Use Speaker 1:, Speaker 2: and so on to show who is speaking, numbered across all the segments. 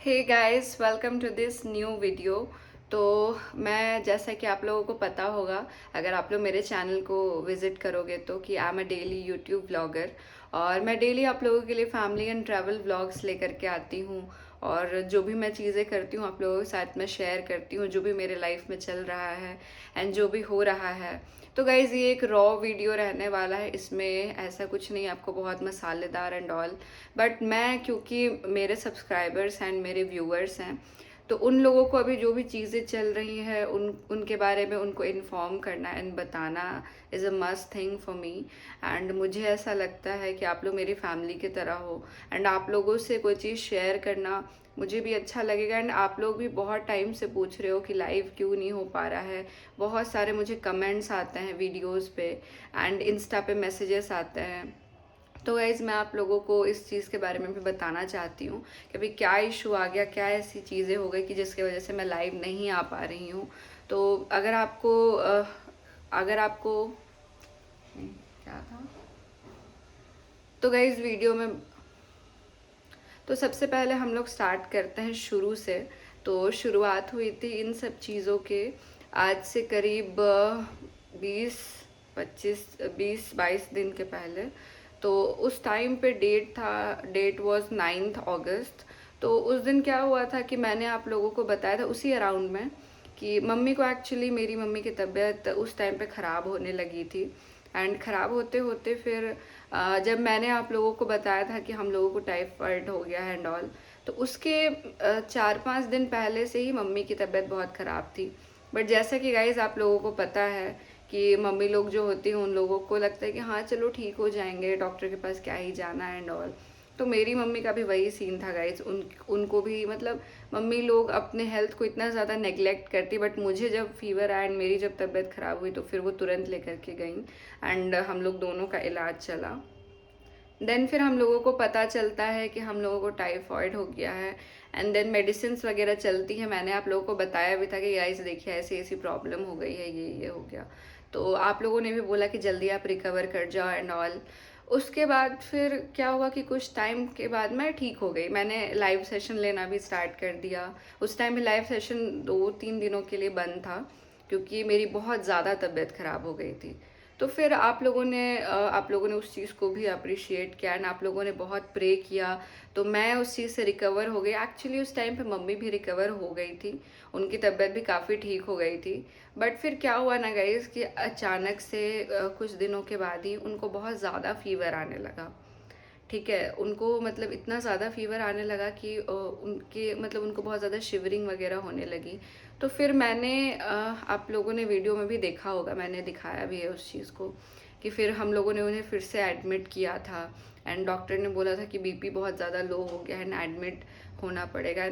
Speaker 1: Hey guys, welcome to this new video. तो मैं, जैसा कि आप लोगों को पता होगा, अगर आप लोग मेरे चैनल को विजिट करोगे तो, कि I am a daily YouTube blogger. और मैं डेली आप लोगों के लिए फैमिली एंड ट्रैवल व्लॉग्स लेकर के आती हूँ। और जो भी मैं चीज़ें करती हूँ आप लोगों के साथ में शेयर करती हूँ, जो भी मेरे लाइफ में चल रहा है एंड जो भी हो रहा है। तो गाइज़, ये एक रॉ वीडियो रहने वाला है, इसमें ऐसा कुछ नहीं आपको बहुत मसालेदार एंड ऑल। बट मैं, क्योंकि मेरे सब्सक्राइबर्स एंड मेरे व्यूअर्स हैं, तो उन लोगों को अभी जो भी चीज़ें चल रही हैं उनके बारे में उनको इन्फॉर्म करना एंड बताना is a must thing for me. And मुझे ऐसा लगता है कि आप लोग मेरी फैमिली की तरह हो, एंड आप लोगों से कोई चीज़ शेयर करना मुझे भी अच्छा लगेगा। एंड आप लोग भी बहुत टाइम से पूछ रहे हो कि लाइव क्यों नहीं हो पा रहा है। बहुत सारे मुझे कमेंट्स आते हैं वीडियोज़ पे एंड इंस्टा पे मैसेजेस आते हैं। तो गाइज़, मैं आप लोगों को इस चीज़ के बारे में भी बताना चाहती हूँ कि अभी क्या इशू आ गया, क्या ऐसी चीज़ें हो गई कि जिसकी वजह से मैं लाइव नहीं आ पा रही हूँ। तो अगर आपको क्या था, तो गाइज़ वीडियो में, तो सबसे पहले हम लोग स्टार्ट करते हैं शुरू से। तो शुरुआत हुई थी इन सब चीज़ों के आज से करीब 20 25 20 22 दिन के पहले। तो उस टाइम पे डेट वाज 9 अगस्त। तो उस दिन क्या हुआ था कि मैंने आप लोगों को बताया था उसी अराउंड में कि मम्मी को, एक्चुअली मेरी मम्मी की तबीयत उस टाइम पे ख़राब होने लगी थी। एंड ख़राब होते होते फिर जब मैंने आप लोगों को बताया था कि हम लोगों को टाइफाइड हो गया है एंड ऑल, तो उसके 4 5 दिन पहले से ही मम्मी की तबीयत बहुत ख़राब थी। बट जैसा कि गाइज आप लोगों को पता है कि मम्मी लोग जो होती हैं उन लोगों को लगता है कि हाँ चलो ठीक हो जाएंगे, डॉक्टर के पास क्या ही जाना है एंड ऑल। तो मेरी मम्मी का भी वही सीन था गाइज। उनको भी, मतलब मम्मी लोग अपने हेल्थ को इतना ज़्यादा नेग्लेक्ट करती, बट मुझे जब फीवर आया एंड मेरी जब तबीयत ख़राब हुई तो फिर वो तुरंत लेकर के गई एंड हम लोग दोनों का इलाज चला। देन फिर हम लोगों को पता चलता है कि हम लोगों को टाइफॉइड हो गया है। एंड देन मेडिसिन वगैरह चलती है। मैंने आप लोगों को बताया भी था कि गाइस देखिए ऐसी ऐसी प्रॉब्लम हो गई है, ये हो गया। तो आप लोगों ने भी बोला कि जल्दी आप रिकवर कर जाओ एंड ऑल। उसके बाद फिर क्या हुआ कि कुछ टाइम के बाद मैं ठीक हो गई, मैंने लाइव सेशन लेना भी स्टार्ट कर दिया। उस टाइम पे लाइव सेशन 2 3 दिनों के लिए बंद था, क्योंकि मेरी बहुत ज़्यादा तबीयत ख़राब हो गई थी। तो फिर आप लोगों ने उस चीज़ को भी अप्रिशिएट किया एंड आप लोगों ने बहुत प्रे किया। तो मैं उस चीज़ से रिकवर हो गई। एक्चुअली उस टाइम पे मम्मी भी रिकवर हो गई थी, उनकी तबीयत भी काफ़ी ठीक हो गई थी। बट फिर क्या हुआ ना गाइस कि अचानक से कुछ दिनों के बाद ही उनको बहुत ज़्यादा फीवर आने लगा। ठीक है, उनको मतलब इतना ज़्यादा फीवर आने लगा कि उनको बहुत ज़्यादा शिवरिंग वगैरह होने लगी। तो फिर मैंने आप लोगों ने वीडियो में भी देखा होगा, मैंने दिखाया भी है उस चीज़ को, कि फिर हम लोगों ने उन्हें फिर से एडमिट किया था। एंड डॉक्टर ने बोला था कि बीपी बहुत ज़्यादा लो हो गया है एंड एडमिट होना पड़ेगा।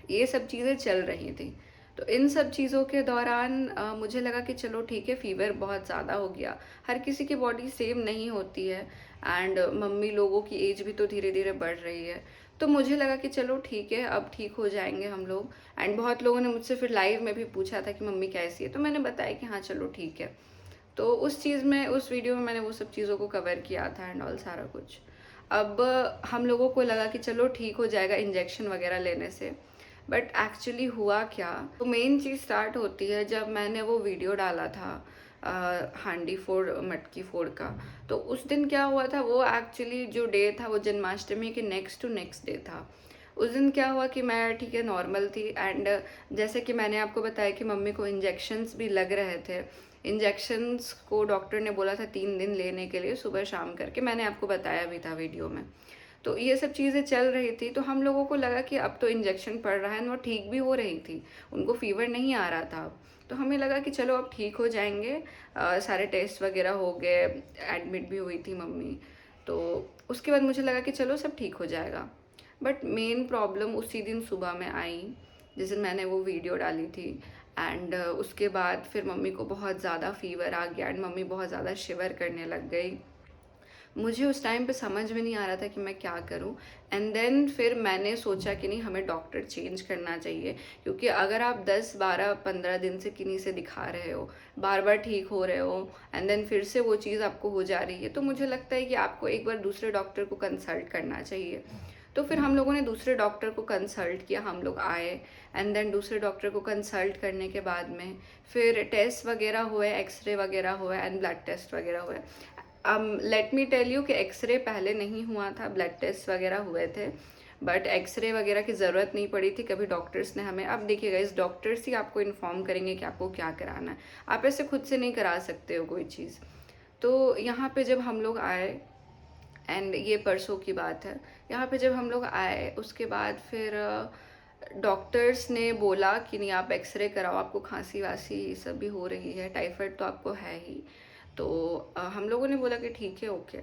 Speaker 1: ये सब चीज़ें चल रही थी। तो इन सब चीज़ों के दौरान मुझे लगा कि चलो ठीक है, फीवर बहुत ज़्यादा हो गया, हर किसी की बॉडी सेम नहीं होती है एंड मम्मी लोगों की एज भी तो धीरे धीरे बढ़ रही है। तो मुझे लगा कि चलो ठीक है, अब ठीक हो जाएंगे हम लोग। एंड बहुत लोगों ने मुझसे फिर लाइव में भी पूछा था कि मम्मी कैसी है, तो मैंने बताया कि हाँ चलो ठीक है। तो उस चीज़ में, उस वीडियो में मैंने वो सब चीज़ों को कवर किया था एंड ऑल सारा कुछ। अब हम लोगों को लगा कि चलो ठीक हो जाएगा इंजेक्शन वगैरह लेने से। बट एक्चुअली हुआ क्या, तो मेन चीज़ स्टार्ट होती है जब मैंने वो वीडियो डाला था हांडी फोड़ मटकी फोड़ का। तो उस दिन क्या हुआ था, वो एक्चुअली जो डे था वो जन्माष्टमी के नेक्स्ट टू नेक्स्ट डे था। उस दिन क्या हुआ कि मैं ठीक है नॉर्मल थी एंड जैसे कि मैंने आपको बताया कि मम्मी को इंजेक्शन्स भी लग रहे थे। इंजेक्शन्स को डॉक्टर ने बोला था 3 दिन लेने के लिए, सुबह शाम करके, मैंने आपको बताया भी था वीडियो में। तो ये सब चीज़ें चल रही थी, तो हम लोगों को लगा कि अब तो इंजेक्शन पड़ रहा है, वो ठीक भी हो रही थी, उनको फीवर नहीं आ रहा था। तो हमें लगा कि चलो अब ठीक हो जाएंगे। सारे टेस्ट वगैरह हो गए, एडमिट भी हुई थी मम्मी। तो उसके बाद मुझे लगा कि चलो सब ठीक हो जाएगा। बट मेन प्रॉब्लम उसी दिन सुबह में आई जिस दिन मैंने वो वीडियो डाली थी। एंड उसके बाद फिर मम्मी को बहुत ज़्यादा फीवर आ गया एंड मम्मी बहुत ज़्यादा शिवर करने लग गई। मुझे उस टाइम पे समझ में नहीं आ रहा था कि मैं क्या करूं। एंड देन फिर मैंने सोचा कि नहीं, हमें डॉक्टर चेंज करना चाहिए, क्योंकि अगर आप 10 12 15 दिन से किन्हीं से दिखा रहे हो, बार बार ठीक हो रहे हो एंड देन फिर से वो चीज़ आपको हो जा रही है, तो मुझे लगता है कि आपको एक बार दूसरे डॉक्टर को कंसल्ट करना चाहिए। तो फिर हम लोगों ने दूसरे डॉक्टर को कंसल्ट किया, हम लोग आए एंड देन दूसरे डॉक्टर को कंसल्ट करने के बाद में फिर टेस्ट वगैरह हुए, एक्सरे वगैरह हुए एंड ब्लड टेस्ट वगैरह हुए। लेट मी टेल यू कि एक्सरे पहले नहीं हुआ था, ब्लड टेस्ट वगैरह हुए थे, बट एक्सरे वगैरह की ज़रूरत नहीं पड़ी थी कभी डॉक्टर्स ने हमें। अब देखिएगा, इस डॉक्टर्स ही आपको इन्फॉर्म करेंगे कि आपको क्या कराना है, आप ऐसे खुद से नहीं करा सकते हो कोई चीज़। तो यहाँ पे जब हम लोग आए एंड ये परसों की बात है, यहाँ पे जब हम लोग आए उसके बाद फिर डॉक्टर्स ने बोला कि नहीं आप एक्सरे कराओ, आपको खांसी वासी ये सब भी हो रही है, टाइफाइड तो आपको है ही। तो हम लोगों ने बोला कि ठीक है, ओके।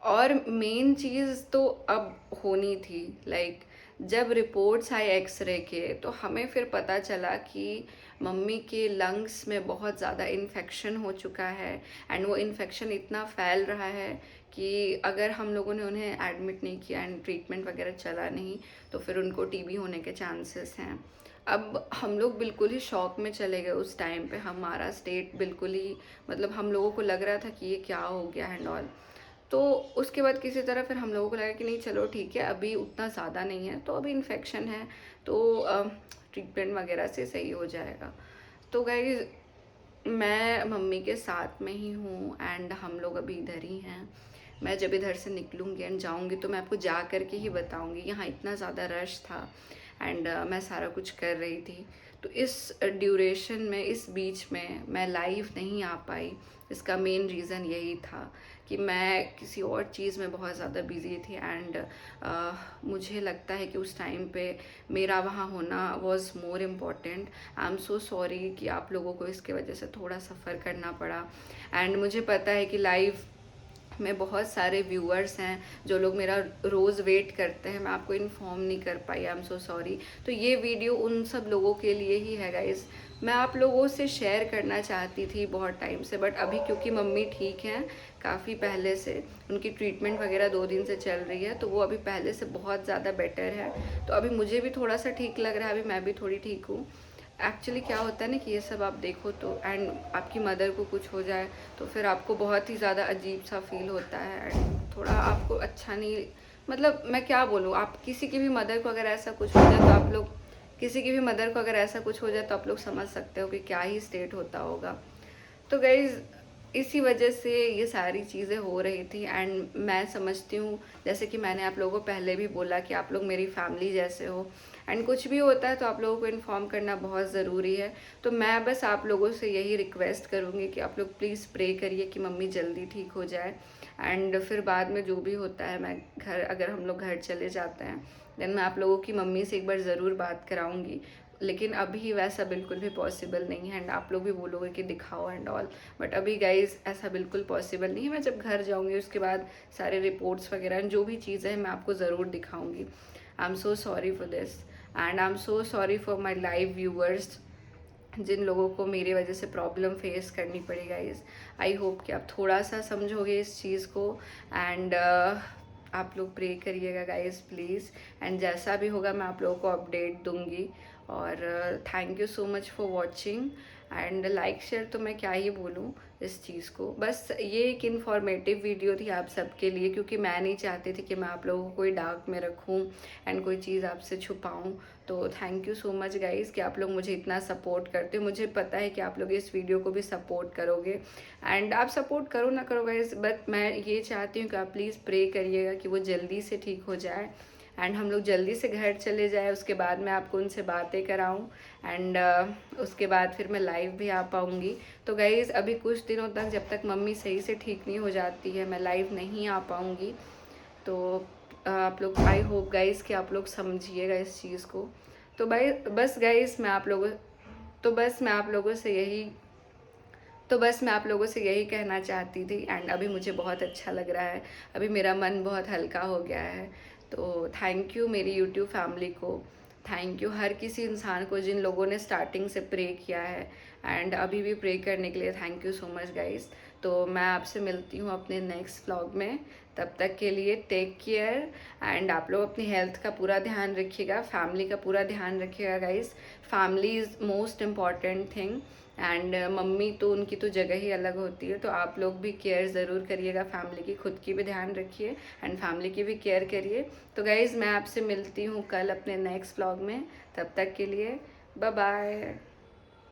Speaker 1: और मेन चीज़ तो अब होनी थी, लाइक जब रिपोर्ट्स आए एक्सरे के तो हमें फिर पता चला कि मम्मी के लंग्स में बहुत ज़्यादा इन्फेक्शन हो चुका है एंड वो इन्फेक्शन इतना फैल रहा है कि अगर हम लोगों ने उन्हें एडमिट नहीं किया एंड ट्रीटमेंट वगैरह चला नहीं तो फिर उनको टीबी होने के चांसेस हैं। अब हम लोग बिल्कुल ही शॉक में चले गए उस टाइम पे, हमारा स्टेट बिल्कुल ही, मतलब हम लोगों को लग रहा था कि ये क्या हो गया एंड ऑल। तो उसके बाद किसी तरह फिर हम लोगों को लगा कि नहीं चलो ठीक है, अभी उतना ज़्यादा नहीं है, तो अभी इन्फेक्शन है तो ट्रीटमेंट वगैरह से सही हो जाएगा। तो गाइस मैं मम्मी के साथ में ही हूँ एंड हम लोग अभी इधर ही हैं। मैं जब इधर से निकलूँगी एंड जाऊँगी तो मैं आपको जा कर के ही बताऊँगी। यहाँ इतना ज़्यादा रश था एंड मैं सारा कुछ कर रही थी, तो इस ड्यूरेशन में, इस बीच में मैं लाइव नहीं आ पाई। इसका मेन रीज़न यही था कि मैं किसी और चीज़ में बहुत ज़्यादा बिज़ी थी एंड मुझे लगता है कि उस टाइम पे मेरा वहाँ होना was more important. I am so sorry कि आप लोगों को इसके वजह से थोड़ा सफ़र करना पड़ा एंड मुझे पता है कि लाइव में बहुत सारे व्यूअर्स हैं जो लोग मेरा रोज़ वेट करते हैं, मैं आपको इन्फॉर्म नहीं कर पाई, आई एम सो सॉरी। तो ये वीडियो उन सब लोगों के लिए ही है गाइज़। मैं आप लोगों से शेयर करना चाहती थी बहुत टाइम से, बट अभी क्योंकि मम्मी ठीक हैं काफ़ी पहले से, उनकी ट्रीटमेंट वगैरह 2 दिन से चल रही है, तो वो अभी पहले से बहुत ज़्यादा बेटर है। तो अभी मुझे भी थोड़ा सा ठीक लग रहा है, अभी मैं भी थोड़ी ठीक हूँ। एक्चुअली क्या होता है ना कि ये सब आप देखो तो एंड आपकी मदर को कुछ हो जाए तो फिर आपको बहुत ही ज़्यादा अजीब सा फील होता है एंड थोड़ा आपको अच्छा नहीं, मतलब मैं क्या बोलूँ, आप किसी की भी मदर को अगर ऐसा कुछ हो जाए तो आप लोग, किसी की भी मदर को अगर ऐसा कुछ हो जाए तो आप लोग समझ सकते हो कि क्या ही स्टेट होता होगा। तो गाइज़ इसी वजह से ये सारी चीज़ें हो रही थी एंड मैं समझती हूँ, जैसे कि मैंने आप लोगों को पहले भी बोला कि आप लोग मेरी फैमिली जैसे हो एंड कुछ भी होता है तो आप लोगों को इन्फॉर्म करना बहुत ज़रूरी है। तो मैं बस आप लोगों से यही रिक्वेस्ट करूँगी कि आप लोग प्लीज़ प्रे करिए कि मम्मी जल्दी ठीक हो जाए एंड फिर बाद में जो भी होता है, मैं घर, अगर हम लोग घर चले जाते हैं देन मैं आप लोगों की मम्मी से एक बार ज़रूर बात कराऊँगी। लेकिन अभी वैसा बिल्कुल भी पॉसिबल नहीं है एंड आप लोग भी बोलोगे कि दिखाओ एंड ऑल, बट अभी गाइज ऐसा बिल्कुल पॉसिबल नहीं है। मैं जब घर जाऊंगी उसके बाद सारे रिपोर्ट्स वगैरह जो भी चीज़ें हैं मैं आपको ज़रूर दिखाऊंगी। I am so sorry for this and I am so sorry for my live viewers जिन लोगों को मेरी वजह से प्रॉब्लम फेस करनी पड़ी गाइज। आई होप कि आप थोड़ा सा समझोगे इस चीज़ को एंड आप लोग प्रे करिएगा गाइज प्लीज़, एंड जैसा भी होगा मैं आप लोगों को अपडेट दूंगी। और thank you so much for watching and like share, तो मैं क्या ही बोलूँ इस चीज़ को, बस ये एक इन्फॉर्मेटिव वीडियो थी आप सबके लिए, क्योंकि मैं नहीं चाहती थी कि मैं आप लोगों को कोई डार्क में रखूँ एंड कोई चीज़ आपसे छुपाऊँ। तो thank you so much guys कि आप लोग मुझे इतना सपोर्ट करते हो। मुझे पता है कि आप लोग इस वीडियो को भी सपोर्ट करोगे एंड आप सपोर्ट करो ना करो गाइज़, बट मैं ये चाहती हूँ कि आप प्लीज़ प्रे करिएगा कि वो जल्दी से ठीक हो जाए एंड हम लोग जल्दी से घर चले जाए। उसके बाद मैं आपको उनसे बातें कराऊं एंड उसके बाद फिर मैं लाइव भी आ पाऊँगी। तो गाइज़ अभी कुछ दिनों तक, जब तक मम्मी सही से ठीक नहीं हो जाती है, मैं लाइव नहीं आ पाऊँगी। तो आप लोग, आई होप गाइज़ कि आप लोग समझिएगा इस चीज़ को। तो भाई बस गाइज़ मैं आप लोगों तो बस मैं आप लोगों से यही कहना चाहती थी एंड अभी मुझे बहुत अच्छा लग रहा है, अभी मेरा मन बहुत हल्का हो गया है। तो थैंक यू मेरी यूट्यूब फैमिली को, थैंक यू हर किसी इंसान को जिन लोगों ने स्टार्टिंग से प्रे किया है एंड अभी भी प्रे करने के लिए thank you so much guys. तो मैं आपसे मिलती हूँ अपने नेक्स्ट व्लॉग में, तब तक के लिए टेक केयर एंड आप लोग अपनी हेल्थ का पूरा ध्यान रखिएगा, फैमिली का पूरा ध्यान रखिएगा guys. Family is most important thing and mummy तो उनकी तो जगह ही अलग होती है, तो आप लोग भी केयर ज़रूर करिएगा फैमिली की, खुद की भी ध्यान रखिए एंड फैमिली की भी केयर करिए। तो गाइज़ मैं आपसे मिलती हूँ कल अपने नेक्स्ट व्लॉग में, तब तक के लिए बाय बाय।